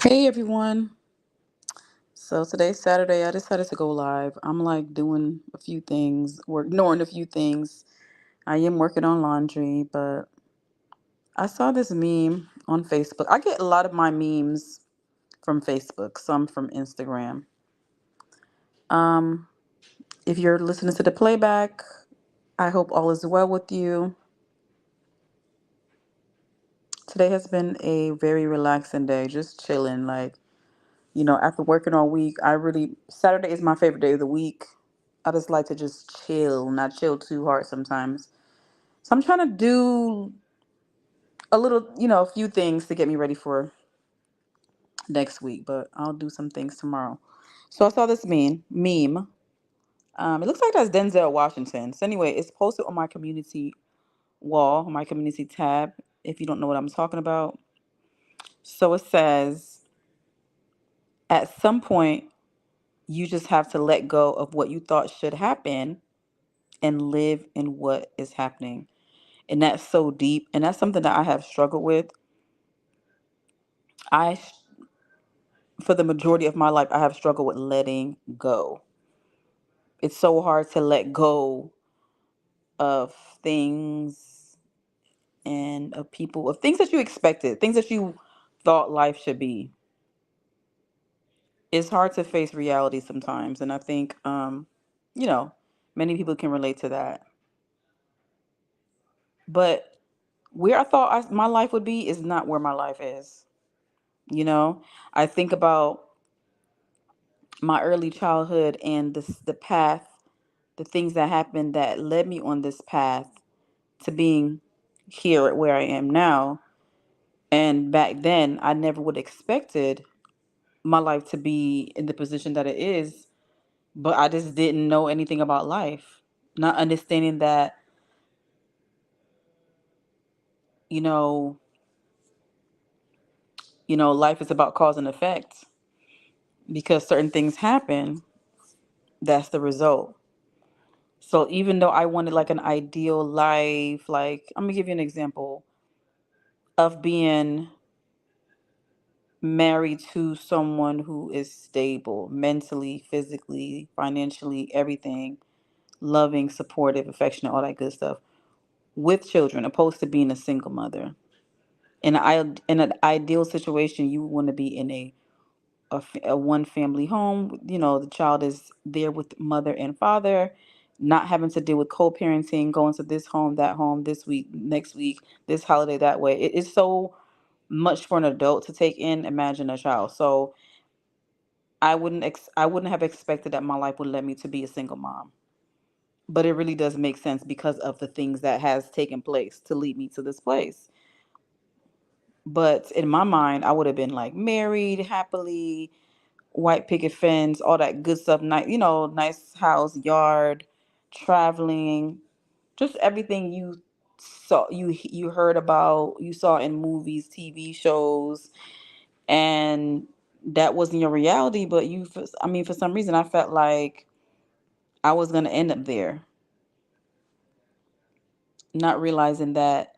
Hey everyone. So today's Saturday. I decided to go live. I'm like doing a few things, ignoring a few things. I am working on laundry, but I saw this meme on Facebook. I get a lot of my memes from Facebook, some from Instagram. Um, if you're listening to the playback, I hope all is well with you. Today has been a very relaxing day, just chilling. After working all week, Saturday is my favorite day of the week. I just like to just chill, not chill too hard sometimes. So I'm trying to do a few things to get me ready for next week, but I'll do some things tomorrow. So I saw this meme. It looks like that's Denzel Washington. So anyway, it's posted on my community wall, my community tab, if you don't know what I'm talking about. So it says, at some point, you just have to let go of what you thought should happen and live in what is happening. And that's so deep. And that's something that I have struggled with. I, for the majority of my life, I have struggled with letting go. It's so hard to let go of things and of people, of things that you expected, things that you thought life should be. It's hard to face reality sometimes. And I think, you know, many people can relate to that. But where my life would be is not where my life is. You know, I think about my early childhood and the path, the things that happened that led me on this path to being here at where I am now. And back then, I never would have expected my life to be in the position that it is, but I just didn't know anything about life. Not understanding that, you know, life is about cause and effect. Because certain things happen, that's the result. So even though I wanted like an ideal life, like I'm gonna give you an example of being married to someone who is stable mentally, physically, financially, everything, loving, supportive, affectionate, all that good stuff, with children, opposed to being a single mother. In an ideal situation, you want to be in a one family home. The child is there with mother and father, not having to deal with co-parenting, going to this home, this week, next week, this holiday, that way. It is so much for an adult to take in. Imagine a child. So I wouldn't have expected that my life would lead me to be a single mom. But it really does make sense because of the things that has taken place to lead me to this place. But in my mind, I would have been like married happily, white picket fence, all that good stuff, nice, nice house, yard, traveling, just everything you heard about, you saw in movies, TV shows, and that wasn't your reality, but I mean, for some reason I felt like I was going to end up there, not realizing that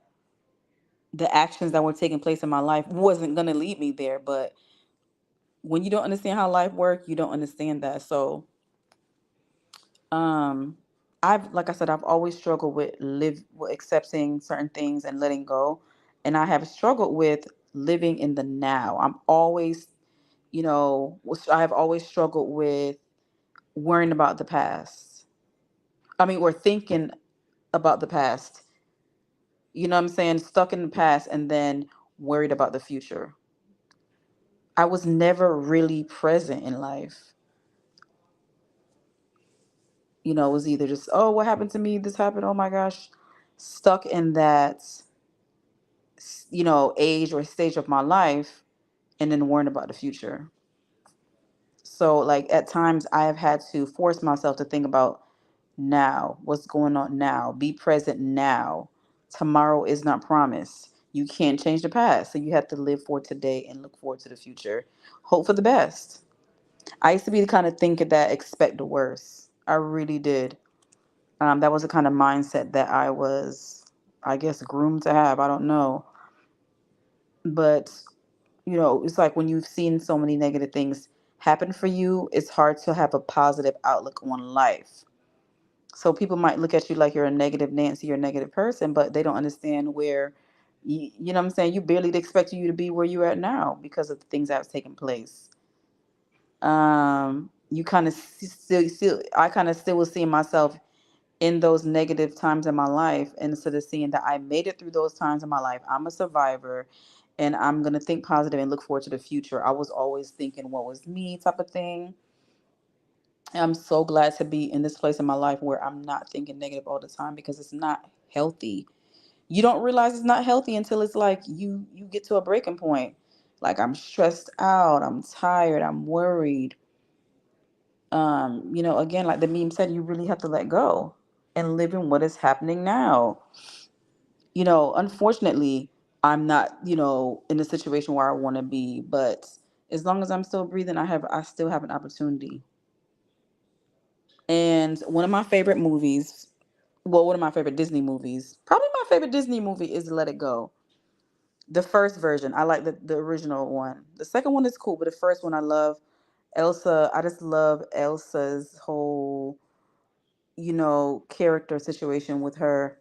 the actions that were taking place in my life wasn't going to lead me there. But when you don't understand how life works, you don't understand that. So um like I said, I've always struggled with accepting certain things and letting go, and I have struggled with living in the now. I have always struggled with worrying about the past. I mean, or thinking about the past. You know what I'm saying? Stuck in the past and then worried about the future. I was never really present in life. It was either just, oh, what happened to me? This happened. Oh my gosh. Stuck in that, age or stage of my life, and then worrying about the future. So, like, at times I have had to force myself to think about now, what's going on now, be present now. Tomorrow is not promised. You can't change the past. So, you have to live for today and look forward to the future. Hope for the best. I used to be the kind of thinker that expect the worst. I really did. That was the kind of mindset that I was, I guess, groomed to have. I don't know. But It's like when you've seen so many negative things happen for you, it's hard to have a positive outlook on life. So people might look at you like you're a negative Nancy, you're a negative person, but they don't understand where, you know what I'm saying? You barely expect you to be where you're at now because of the things that have taken place. You kind of still, I kind of still was seeing myself in those negative times in my life, instead of seeing that I made it through those times in my life. I'm a survivor, and I'm going to think positive and look forward to the future. I was always thinking what was me type of thing. I'm so glad to be in this place in my life where I'm not thinking negative all the time, because it's not healthy. You don't realize it's not healthy until it's like you get to a breaking point. Like, I'm stressed out, I'm tired, I'm worried. Again, like the meme said, you really have to let go and live in what is happening now. Unfortunately, I'm not, in a situation where I want to be, but as long as I'm still breathing, I still have an opportunity. And one of my favorite movies, well, one of my favorite Disney movies, probably my favorite Disney movie, is Let It Go. The first version, I like the original one. The second one is cool, but the first one I love. Elsa, I just love Elsa's whole, character situation with her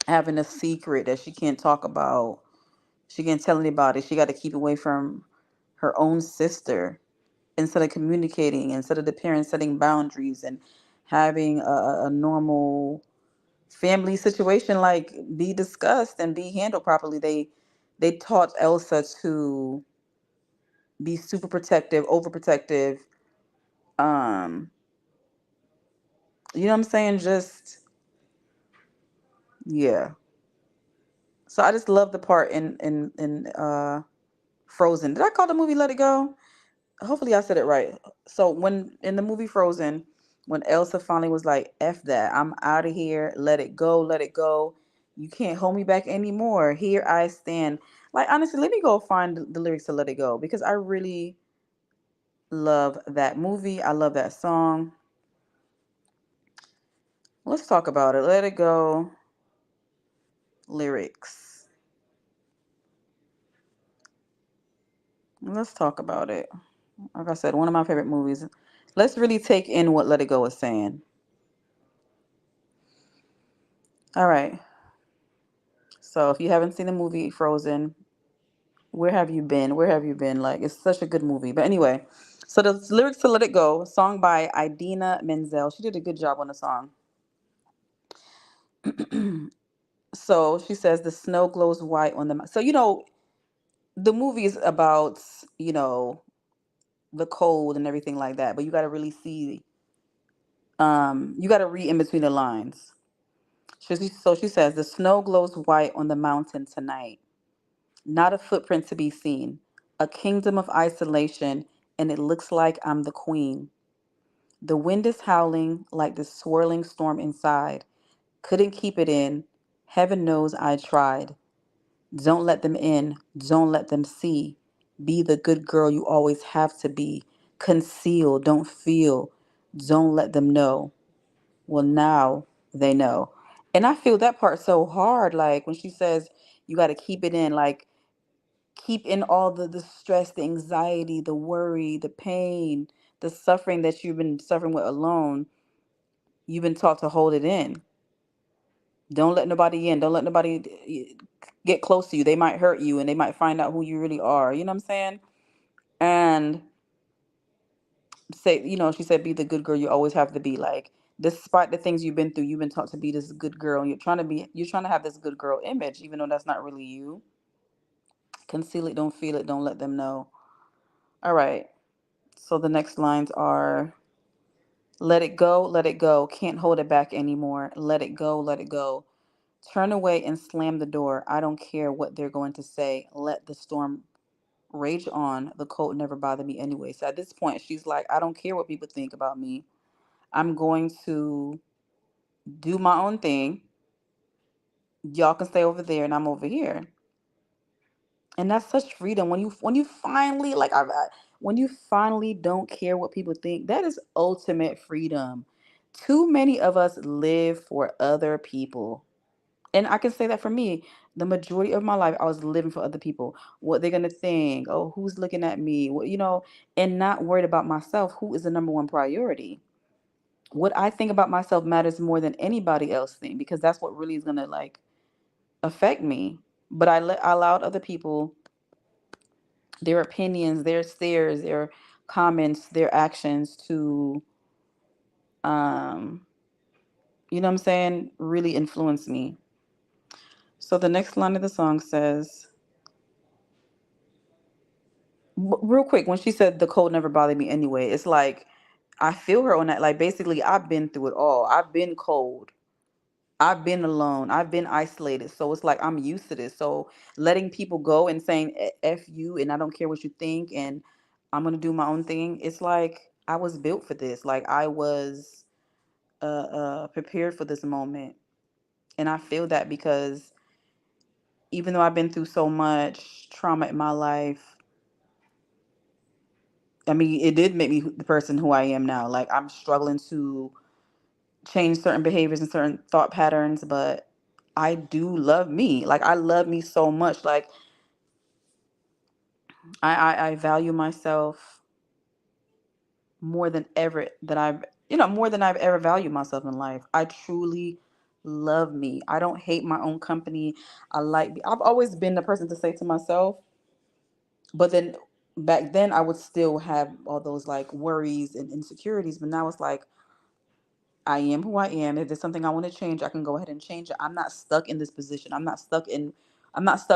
having a secret that she can't talk about. She can't tell anybody. She got to keep away from her own sister, instead of communicating, instead of the parents setting boundaries and having a normal family situation, like, be discussed and be handled properly. They taught Elsa to be super protective, overprotective. Um, you know what I'm saying? Just, yeah. So I just love the part in Frozen. Did I call the movie Let It Go? Hopefully I said it right. So when in the movie Frozen, when Elsa finally was like, F that, I'm out of here, let it go, let it go. You can't hold me back anymore. Here I stand. Like, honestly, let me go find the lyrics to Let It Go, because I really love that movie. I love that song. Let's talk about it. Let It Go lyrics. Let's talk about it. Like I said, one of my favorite movies. Let's really take in what Let It Go is saying. All right. So if you haven't seen the movie Frozen, where have you been? Where have you been? Like, it's such a good movie. But anyway, so the lyrics to Let It Go, song by Idina Menzel. She did a good job on the song. So she says, the snow glows white on the so the movie is about, you know, the cold and everything like that, but you got to really see, you got to read in between the lines. So she says, the snow glows white on the mountain tonight. Not a footprint to be seen. A kingdom of isolation, and it looks like I'm the queen. The wind is howling like the swirling storm inside. Couldn't keep it in. Heaven knows I tried. Don't let them in. Don't let them see. Be the good girl you always have to be. Conceal. Don't feel. Don't let them know. Well, now they know. And I feel that part so hard. Like when she says, you got to keep it in. Like, keep in all the stress, the anxiety, the worry, the pain, the suffering that you've been suffering with alone. You've been taught to hold it in. Don't let nobody in. Don't let nobody get close to you. They might hurt you and they might find out who you really are. You know what I'm saying? And say, she said, be the good girl you always have to be. Like, despite the things you've been through, you've been taught to be this good girl. And you're trying to have this good girl image, even though that's not really you. Conceal it, don't feel it, don't let them know. All right. So the next lines are, let it go, can't hold it back anymore. Let it go, let it go. Turn away and slam the door. I don't care what they're going to say. Let the storm rage on. The cold never bothered me anyway. So at this point, she's like, I don't care what people think about me. I'm going to do my own thing. Y'all can stay over there and I'm over here. And that's such freedom when you finally, like, when you finally don't care what people think. That is ultimate freedom. Too many of us live for other people, And I can say that for me, the majority of my life, I was living for other people. What they're gonna think? Oh, who's looking at me? What and not worried about myself. Who is the number one priority? What I think about myself matters more than anybody else think, because that's what really is gonna like affect me. But I allowed other people, their opinions, their stares, their comments, their actions to um what I'm saying, really influence me. So the next line of the song says, real quick, when she said the cold never bothered me anyway, it's like I feel her on that. Like basically, I've been through it all. I've been cold. I've been alone. I've been isolated. So it's like I'm used to this. So letting people go and saying "f you" and I don't care what you think and I'm gonna do my own thing. It's like I was built for this. Like I was prepared for this moment, and I feel that because even though I've been through so much trauma in my life, I mean, it did make me the person who I am now. Like I'm struggling to change certain behaviors and certain thought patterns, but I do love me. Like I love me so much. Like I value myself more than ever that I've more than I've ever valued myself in life. I truly love me. I don't hate my own company. I've always been the person to say to myself, but then back then I would still have all those like worries and insecurities, but now it's like I am who I am. If there's something I want to change, I can go ahead and change it. I'm not stuck in this position. I'm not stuck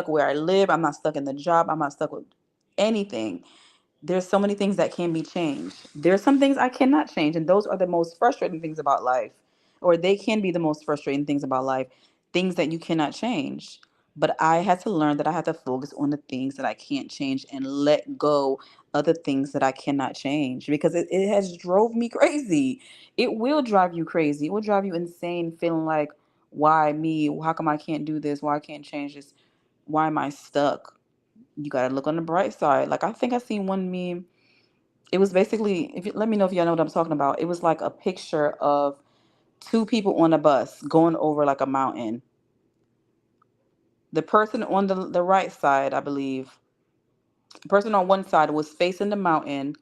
where I live. I'm not stuck in the job. I'm not stuck with anything. There's so many things that can be changed. There's some things I cannot change, and those are the most frustrating things about life, or they can be the most frustrating things about life, things that you cannot change. But I had to learn that I had to focus on the things that I can't change and let go of the things that I cannot change, because it has drove me crazy. It will drive you crazy. It will drive you insane, feeling like, why me? How come I can't do this? Why I can't change this? Why am I stuck? You gotta look on the bright side. Like I think I seen one meme. It was basically, if you, let me know if y'all know what I'm talking about. It was like a picture of two people on a bus going over like a mountain. The person on the right side, I believe, the person on one side was facing the mountain,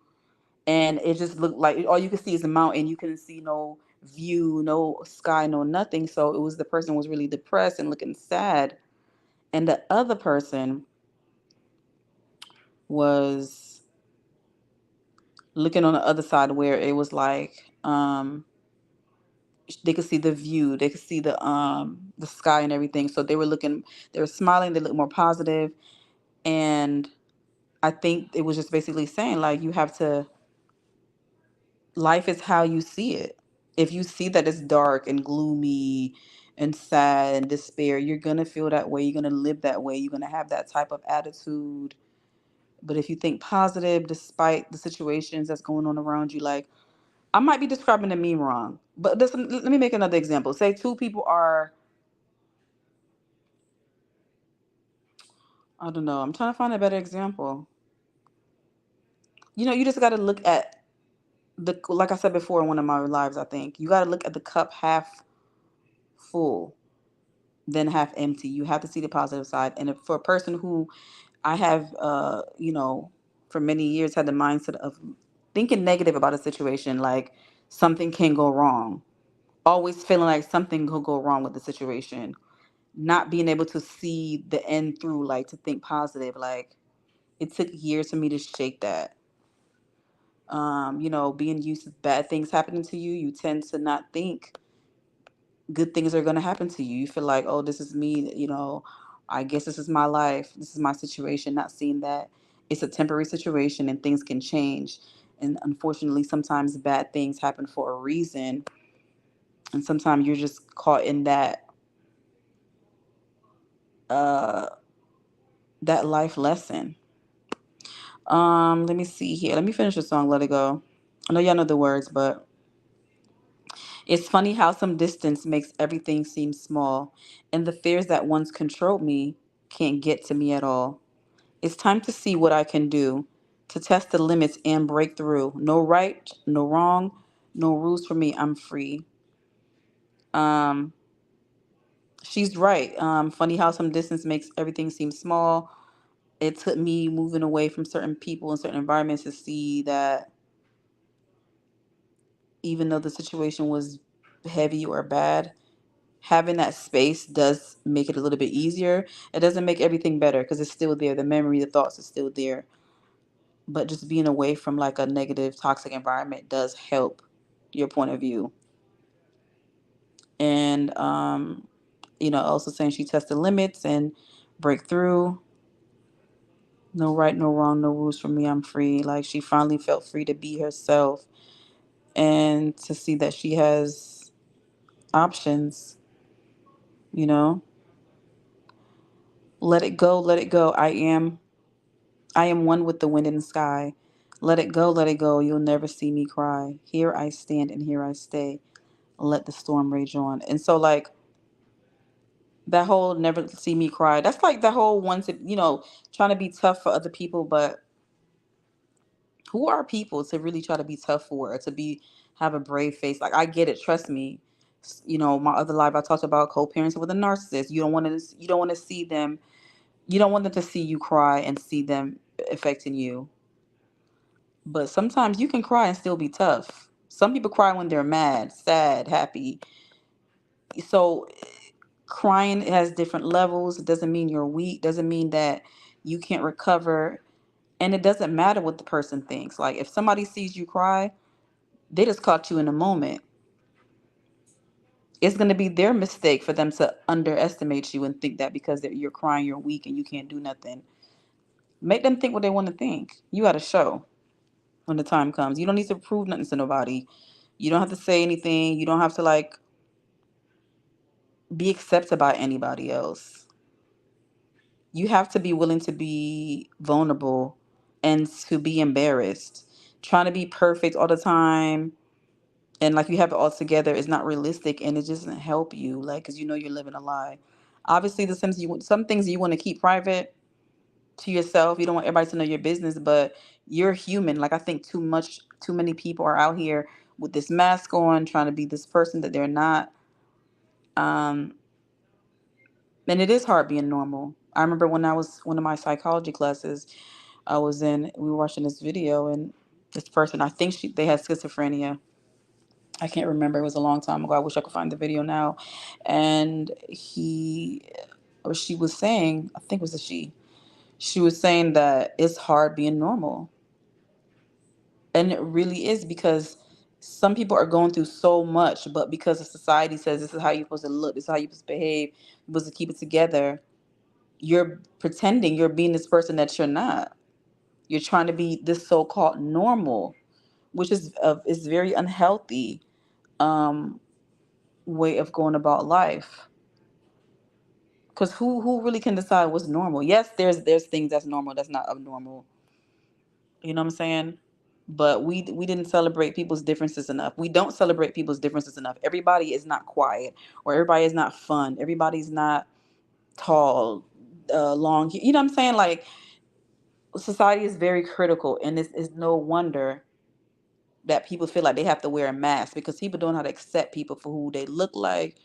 and it just looked like all you could see is a mountain. You couldn't see no view, no sky, no nothing. So it was the person was really depressed and looking sad, and the other person was looking on the other side where it was like they could see the view, they could see the sky and everything. So they were smiling, they looked more positive. And I think it was just basically saying like you have to, life is how you see it. If you see that it's dark and gloomy and sad and despair, you're gonna feel that way, you're gonna live that way, you're gonna have that type of attitude. But if you think positive despite the situations that's going on around you, like I might be describing the meme wrong, but let me make another example. Say two people are, I don't know, I'm trying to find a better example. You just got to look at like I said before in one of my lives, I think you got to look at the cup half full, then half empty. You have to see the positive side. And if for a person who I have, for many years had the mindset of thinking negative about a situation, like something can go wrong, always feeling like something could go wrong with the situation, not being able to see the end through, like to think positive. Like it took years for me to shake that. Being used to bad things happening to you, you tend to not think good things are going to happen to you. You feel like, oh, this is me, I guess this is my life, this is my situation, not seeing that it's a temporary situation and things can change. And unfortunately, sometimes bad things happen for a reason. And sometimes you're just caught in uh, that life lesson. Let me see here. Let me finish the song, Let It Go. I know y'all know the words, but it's funny how some distance makes everything seem small, and the fears that once controlled me can't get to me at all. It's time to see what I can do, to test the limits and break through. No right, no wrong, no rules for me. I'm free. Um, She's right. Funny how some distance makes everything seem small. It took me moving away from certain people and certain environments to see that even though the situation was heavy or bad, having that space does make it a little bit easier. It doesn't make everything better because it's still there. The memory, the thoughts are still there. But just being away from like a negative, toxic environment does help your point of view. And also saying she tested limits and break through. No right, no wrong, no rules for me. I'm free. Like she finally felt free to be herself and to see that she has options, you know. Let it go, let it go. I am one with the wind and the sky. Let it go, let it go. You'll never see me cry. Here I stand and here I stay. Let the storm rage on. And so like that whole never see me cry. That's like the whole one to, trying to be tough for other people, but who are people to really try to be tough for or to be have a brave face? Like I get it, trust me. My other life I talked about co-parenting with a narcissist. You don't want to see them. You don't want them to see you cry and see them affecting you. But sometimes you can cry and still be tough. Some people cry when they're mad, sad, happy. So crying has different levels. It doesn't mean you're weak, doesn't mean that you can't recover. And it doesn't matter what the person thinks. Like if somebody sees you cry, they just caught you in a moment. It's going to be their mistake for them to underestimate you and think that because you're crying, you're weak and you can't do nothing. Make them think what they want to think. You got to show when the time comes. You don't need to prove nothing to nobody. You don't have to say anything. You don't have to like be accepted by anybody else. You have to be willing to be vulnerable and to be embarrassed. Trying to be perfect all the time and like you have it all together is not realistic and it just doesn't help you. Like, because you're living a lie. Obviously, some things you want to keep private to yourself. You don't want everybody to know your business, but you're human. Like, I think too many people are out here with this mask on, trying to be this person that they're not. Um, and it is hard being normal. I remember when I was one of my psychology classes, we were watching this video, and this person, I think they had schizophrenia. I can't remember. It was a long time ago. I wish I could find the video now. And she was saying, I think it was a she was saying that it's hard being normal. And it really is because some people are going through so much, but because the society says this is how you're supposed to look, this is how you're supposed to behave, you're supposed to keep it together, you're pretending you're being this person that you're not. You're trying to be this so-called normal, which is very unhealthy um, way of going about life. Because who really can decide what's normal? Yes, there's things that's normal that's not abnormal. You know what I'm saying? But we didn't celebrate people's differences enough. We don't celebrate people's differences enough. Everybody is not quiet, or everybody is not fun. Everybody's not tall, long. You know what I'm saying? Like society is very critical, and it's no wonder that people feel like they have to wear a mask because people don't know how to accept people for who they look like.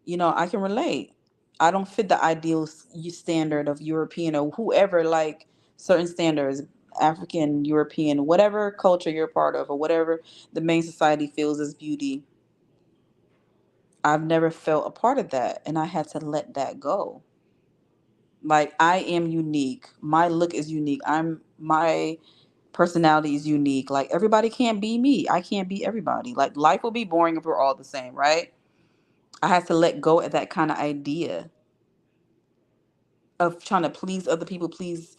I can relate. I don't fit the ideal standard of European or whoever, like certain standards, African, European, whatever culture you're part of or whatever the main society feels is beauty. I've never felt a part of that and I had to let that go. Like I am unique. My look is unique. My personality is unique. Like everybody can't be me. I can't be everybody. Like life will be boring if we're all the same, right? I had to let go of that kind of idea of trying to please other people, please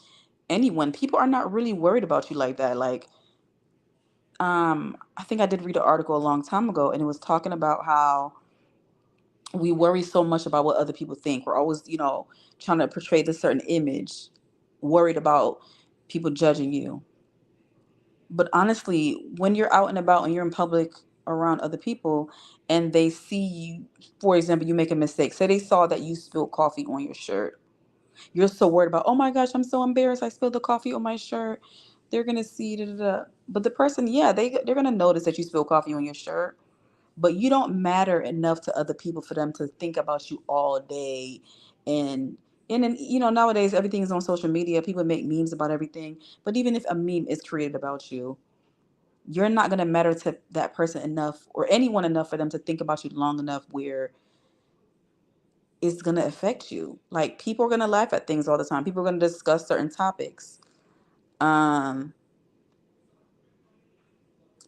anyone. People are not really worried about you like that. Like, I think I did read an article a long time ago, and it was talking about how we worry so much about what other people think. We're always, trying to portray this certain image, worried about people judging you. But honestly, when you're out and about and you're in public around other people, and they see you, for example, you make a mistake. Say they saw that you spilled coffee on your shirt. You're so worried about, oh my gosh, I'm so embarrassed. I spilled the coffee on my shirt. They're gonna see, da, da, da. But the person, yeah, they're gonna notice that you spilled coffee on your shirt. but you don't matter enough to other people for them to think about you all day. And then, nowadays everything is on social media. People make memes about everything. But even if a meme is created about you, you're not going to matter to that person enough or anyone enough for them to think about you long enough where it's going to affect you. Like, people are going to laugh at things all the time. People are going to discuss certain topics. Um,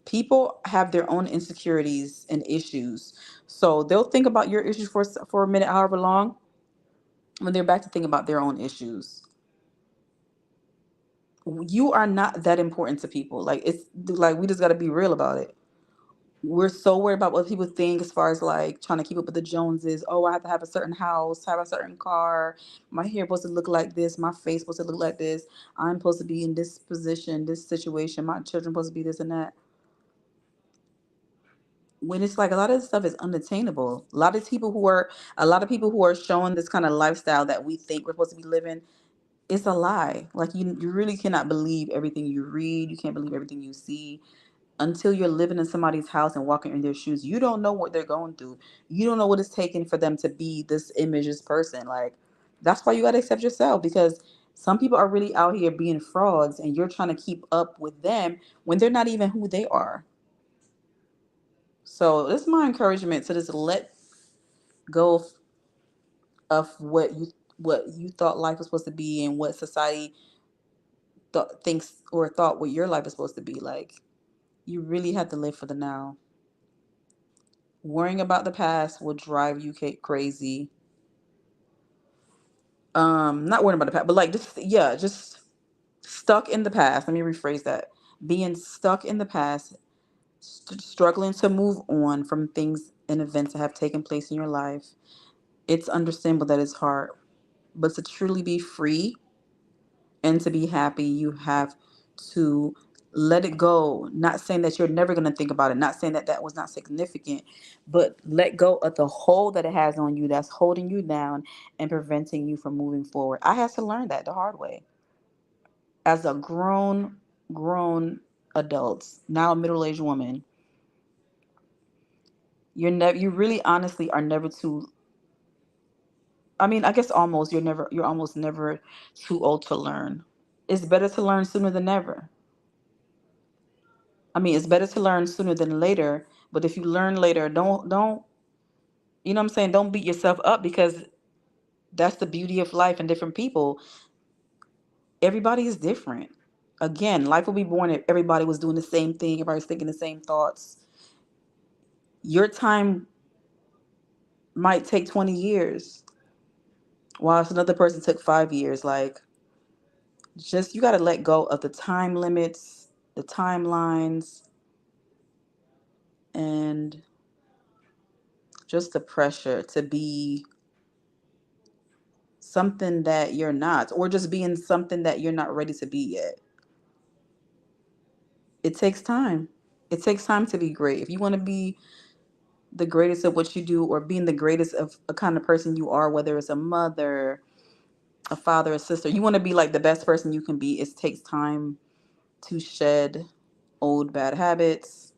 People have their own insecurities and issues. So they'll think about your issues for a minute, however long, when they're back to think about their own issues. You are not that important to people. Like, it's like, we just got to be real about it. We're so worried about what people think as far as like trying to keep up with the Joneses. Oh, I have to have a certain house, have a certain car. My hair supposed to look like this. My face supposed to look like this. I'm supposed to be in this position, this situation. My children supposed to be this and that. When it's like a lot of this stuff is unattainable. A lot of people who are showing this kind of lifestyle that we think we're supposed to be living, it's a lie. Like, you really cannot believe everything you read. You can't believe everything you see until you're living in somebody's house and walking in their shoes. You don't know what they're going through. You don't know what it's taking for them to be this image, this person. Like, that's why you got to accept yourself, because some people are really out here being frauds and you're trying to keep up with them when they're not even who they are. So this is my encouragement to just let go of what you thought life was supposed to be and what society thinks or thought what your life is supposed to be. Like, you really have to live for the now. Worrying about the past will drive you crazy. Not worrying about the past, but like, just, yeah, just stuck in the past. Let me rephrase that. Being stuck in the past, struggling to move on from things and events that have taken place in your life. It's understandable that it's hard, but to truly be free and to be happy, you have to let it go. Not saying that you're never going to think about it, not saying that that was not significant, but let go of the hold that it has on you that's holding you down and preventing you from moving forward. I had to learn that the hard way as a grown adult, now a middle-aged woman. You really honestly are never too, I mean, I guess almost, you're almost never too old to learn. It's better to learn sooner than never. I mean, it's better to learn sooner than later, but if you learn later, don't you know what I'm saying? Don't beat yourself up, because that's the beauty of life and different people. Everybody is different. Again, life will be boring if everybody was doing the same thing, everybody's thinking the same thoughts. Your time might take 20 years, whilst another person took 5 years. Like, just, you got to let go of the time limits, the timelines, and just the pressure to be something that you're not, or just being something that you're not ready to be yet. It takes time. It takes time to be great. If you want to be the greatest of what you do, or being the greatest of a kind of person you are, whether it's a mother, a father, a sister, you want to be like the best person you can be. It takes time to shed old bad habits.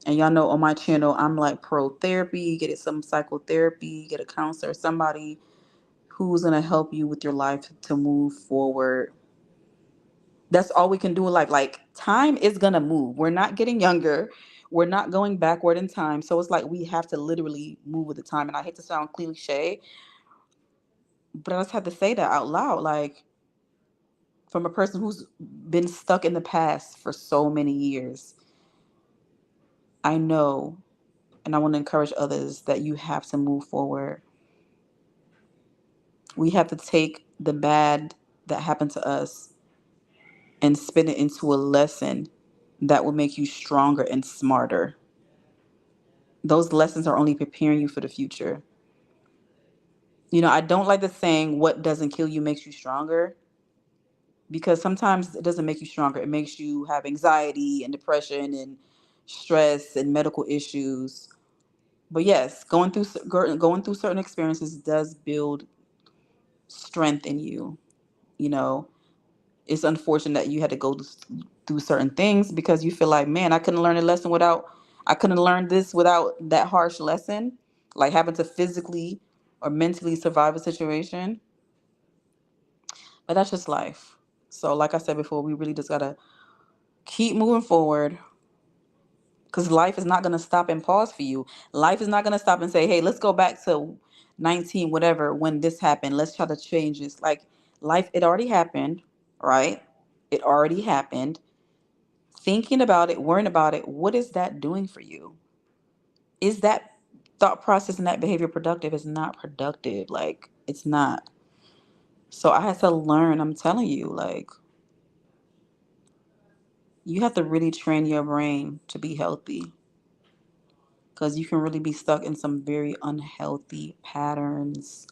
And y'all know on my channel, I'm like pro therapy. Get it, some psychotherapy, get a counselor, somebody who's going to help you with your life to move forward. That's all we can do in life. Like, time is gonna move. We're not getting younger. We're not going backward in time. So it's like we have to literally move with the time. And I hate to sound cliche, but I just have to say that out loud. Like, from a person who's been stuck in the past for so many years, I know, and I want to encourage others, that you have to move forward. We have to take the bad that happened to us and spin it into a lesson that will make you stronger and smarter. Those lessons are only preparing you for the future. I don't like the saying, what doesn't kill you makes you stronger, because sometimes it doesn't make you stronger. It makes you have anxiety and depression and stress and medical issues. But yes, going through certain experiences does build strength in you. You know, it's unfortunate that you had to go through certain things, because you feel like, man, I couldn't learn a lesson without. I couldn't learn this without that harsh lesson, like having to physically or mentally survive a situation. But that's just life. So, like I said before, we really just gotta keep moving forward, because life is not gonna stop and pause for you. Life is not gonna stop and say, "Hey, let's go back to 19, whatever, when this happened. Let's try to change this." Like life, it already happened, right? It already happened. Thinking about it, worrying about it, what is that doing for you? Is that thought process and that behavior productive? It's not productive. Like it's not. So I had to learn. I'm telling you, like you have to really train your brain to be healthy, because you can really be stuck in some very unhealthy patterns.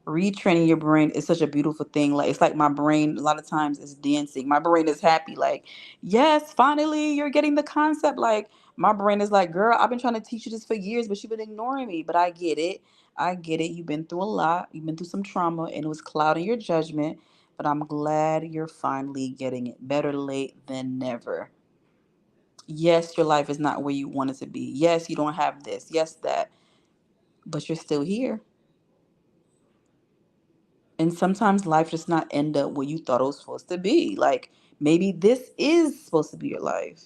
Retraining your brain is such a beautiful thing. Like it's like my brain a lot of times is dancing. My brain is happy, like, yes, finally you're getting the concept. Like my brain is like, girl, I've been trying to teach you this for years, but you've been ignoring me. But I get it. I get it. You've been through a lot. You've been through some trauma and it was clouding your judgment. But I'm glad you're finally getting it. Better late than never. Yes, your life is not where you want it to be. Yes, you don't have this. Yes, that. But you're still here. And sometimes life just not end up where you thought it was supposed to be. Like maybe this is supposed to be your life.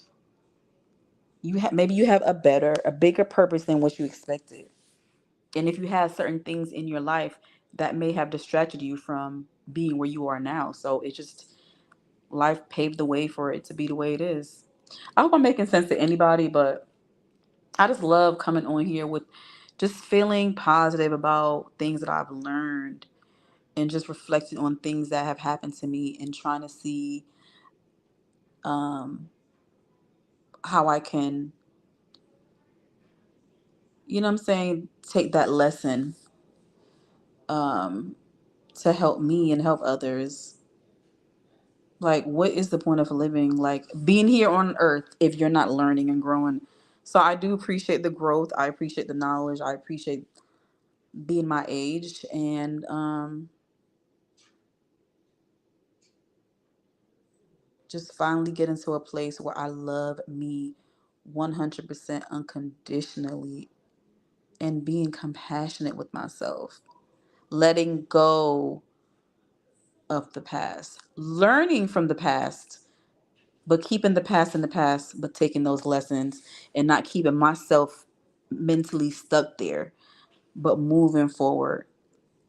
Maybe you have a bigger purpose than what you expected. And if you have certain things in your life that may have distracted you from being where you are now. So it just life paved the way for it to be the way it is. I hope I'm making sense to anybody, but I just love coming on here with just feeling positive about things that I've learned and just reflecting on things that have happened to me and trying to see um, how I can, what I'm saying, take that lesson um, to help me and help others. Like, what is the point of living, like being here on earth, if you're not learning and growing? So I do appreciate the growth. I appreciate the knowledge. I appreciate being my age and just finally get into a place where I love me 100% unconditionally and being compassionate with myself, letting go of the past, learning from the past, but keeping the past in the past, but taking those lessons and not keeping myself mentally stuck there, but moving forward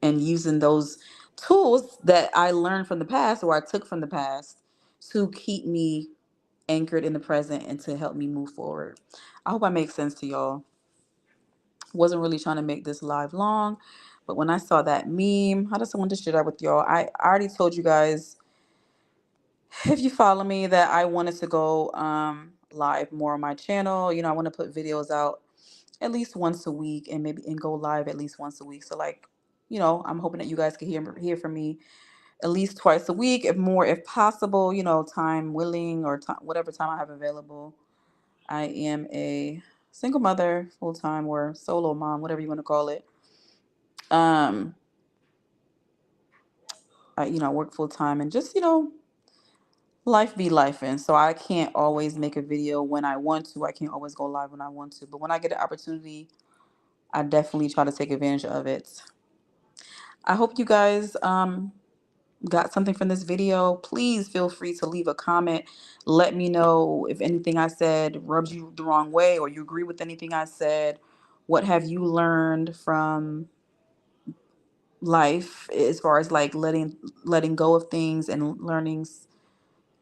and using those tools that I learned from the past or I took from the past to keep me anchored in the present and to help me move forward. I hope I make sense to y'all. Wasn't really trying to make this live long, but when I saw that meme, I just wanted to share that with y'all. I already told you guys, if you follow me, that I wanted to go live more on my channel. I want to put videos out at least once a week and maybe and go live at least once a week. So like, I'm hoping that you guys can hear from me at least twice a week, if more, if possible, time willing or time, whatever time I have available. I am a single mother, full time or solo mom, whatever you want to call it. Um, I work full time and just life be life, and so I can't always make a video when I want to. I can't always go live when I want to, but when I get an opportunity, I definitely try to take advantage of it. I hope you guys got something from this video. Please feel free to leave a comment. Let me know if anything I said rubs you the wrong way or you agree with anything I said. What have you learned from life as far as like letting go of things and learning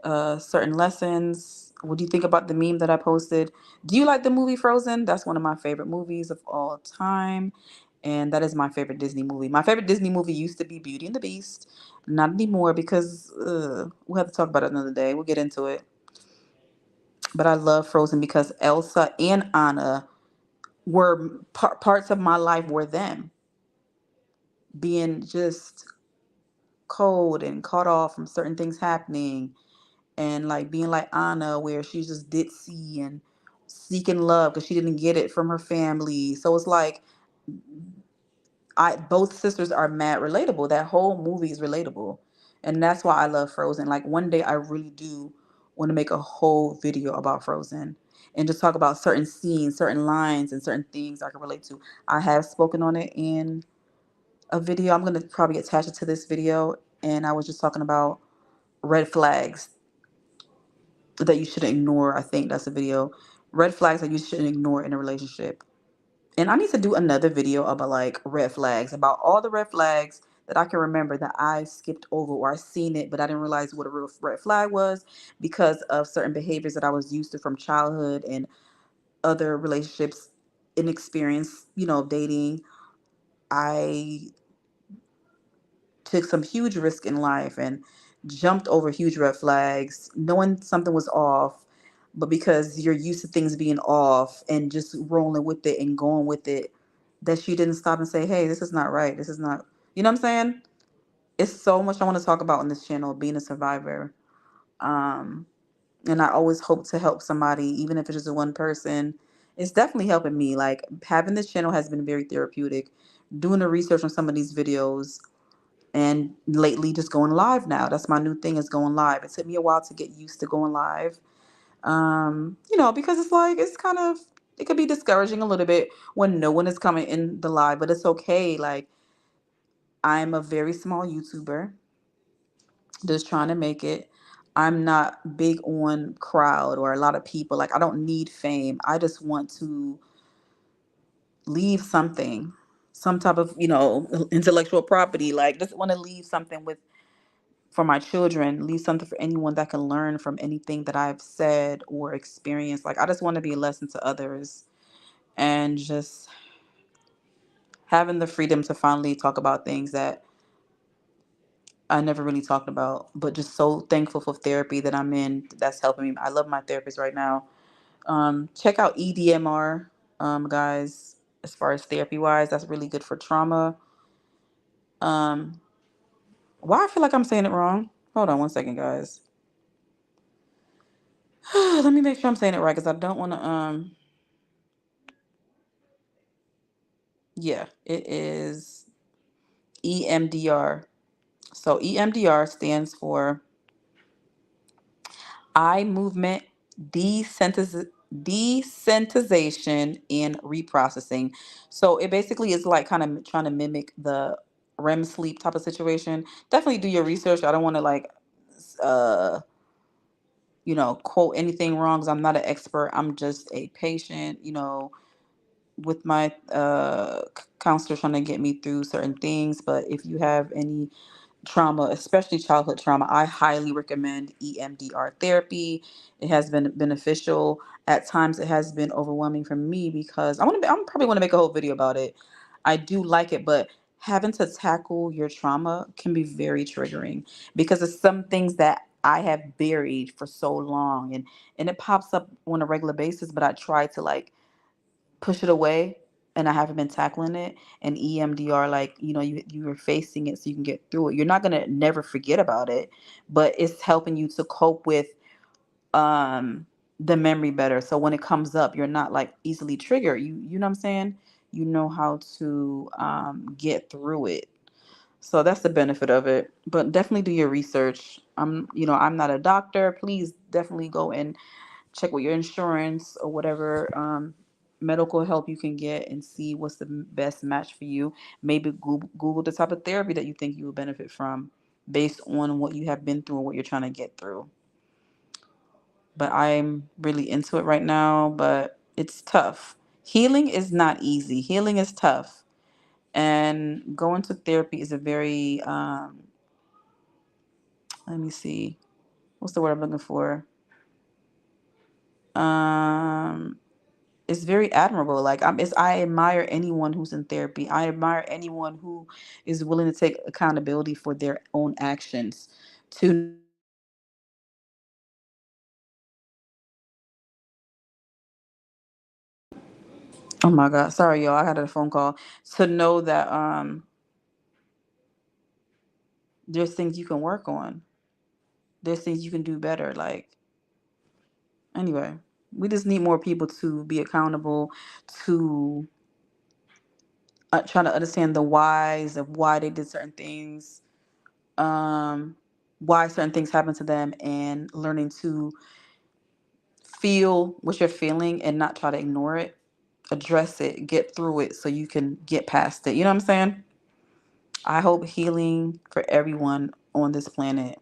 certain lessons? What do you think about the meme that I posted? Do you like the movie Frozen? That's one of my favorite movies of all time. And that is my favorite Disney movie. My favorite Disney movie used to be Beauty and the Beast. Not anymore because we'll have to talk about it another day. We'll get into it. But I love Frozen because Elsa and Anna were parts of my life were them being just cold and caught off from certain things happening and like being like Anna, where she's just ditzy and seeking love because she didn't get it from her family. So it's like I both sisters are mad relatable. That whole movie is relatable, and that's why I love Frozen. Like one day I really do want to make a whole video about Frozen. and just talk about certain scenes, certain lines, and certain things I can relate to. I have spoken on it in a video. I'm going to probably attach it to this video. And I was just talking about red flags that you shouldn't ignore. I think that's a video. Red flags that you shouldn't ignore in a relationship. And I need to do another video about like red flags, about all the red flags that I can remember that I skipped over or I seen it, but I didn't realize what a real red flag was because of certain behaviors that I was used to from childhood and other relationships, inexperience, dating. I took some huge risk in life and jumped over huge red flags, knowing something was off, but because you're used to things being off and just rolling with it and going with it, that you didn't stop and say, hey, this is not right. This is not, you know what I'm saying? It's so much I want to talk about on this channel, being a survivor. Um, and I always hope to help somebody, even if it's just one person. It's definitely helping me. Like having this channel has been very therapeutic. Doing the research on some of these videos and lately just going live now. That's my new thing, is going live. It took me a while to get used to going live. Because it's like it's kind of, it could be discouraging a little bit when no one is coming in the live, but it's okay. Like I'm a very small YouTuber just trying to make it. I'm not big on crowd or a lot of people. Like I don't need fame. I just want to leave something, some type of, intellectual property. Like just want to leave something with for my children, leave something for anyone that can learn from anything that I've said or experienced. Like I just want to be a lesson to others and just having the freedom to finally talk about things that I never really talked about, but just so thankful for therapy that I'm in. That's helping me. I love my therapist right now. Check out EDMR, guys, as far as therapy wise. That's really good for trauma. Um, why I feel like I'm saying it wrong? Hold on one second, guys. Let me make sure I'm saying it right because I don't want to. Yeah, it is EMDR. So EMDR stands for eye movement desensitization and reprocessing. So it basically is like kind of trying to mimic the REM sleep type of situation. Definitely do your research. I don't want to like uh quote anything wrong because I'm not an expert. I'm just a patient, with my counselor trying to get me through certain things. But if you have any trauma, especially childhood trauma, I highly recommend EMDR therapy. It has been beneficial. At times it has been overwhelming for me because I'm probably want to make a whole video about it. I do like it, but having to tackle your trauma can be very triggering because it's some things that I have buried for so long, and it pops up on a regular basis, but I try to like push it away and I haven't been tackling it. And EMDR, like, you're facing it so you can get through it. You're not gonna never forget about it, but it's helping you to cope with um the memory better. So when it comes up, you're not like easily triggered. You know what I'm saying? You know how to get through it. So that's the benefit of it. But definitely do your research. I'm not a doctor. Please definitely go and check with your insurance or whatever medical help you can get and see what's the best match for you. Maybe Google the type of therapy that you think you will benefit from based on what you have been through or what you're trying to get through. But I'm really into it right now, but it's tough. Healing is not easy. Healing is tough. And going to therapy is a very, let me see, what's the word I'm looking for? Um, it's very admirable. Like I admire anyone who's in therapy. I admire anyone who is willing to take accountability for their own actions. To Oh my God, sorry y'all, I had a phone call. To know that there's things you can work on. There's things you can do better. Like anyway, we just need more people to be accountable, to try to understand the whys of why they did certain things, um, why certain things happen to them, and learning to feel what you're feeling and not try to ignore it. Address it, get through it so you can get past it. You know what I'm saying? I hope healing for everyone on this planet.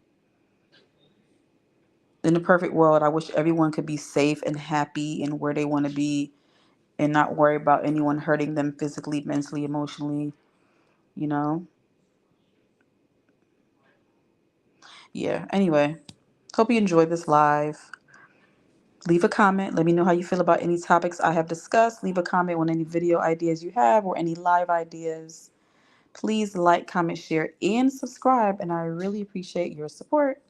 In the perfect world, I wish everyone could be safe and happy and where they want to be and not worry about anyone hurting them physically, mentally, emotionally, you know? Yeah. Anyway, hope you enjoyed this live. Leave a comment. Let me know how you feel about any topics I have discussed. Leave a comment on any video ideas you have or any live ideas. Please like, comment, share, and subscribe. And I really appreciate your support.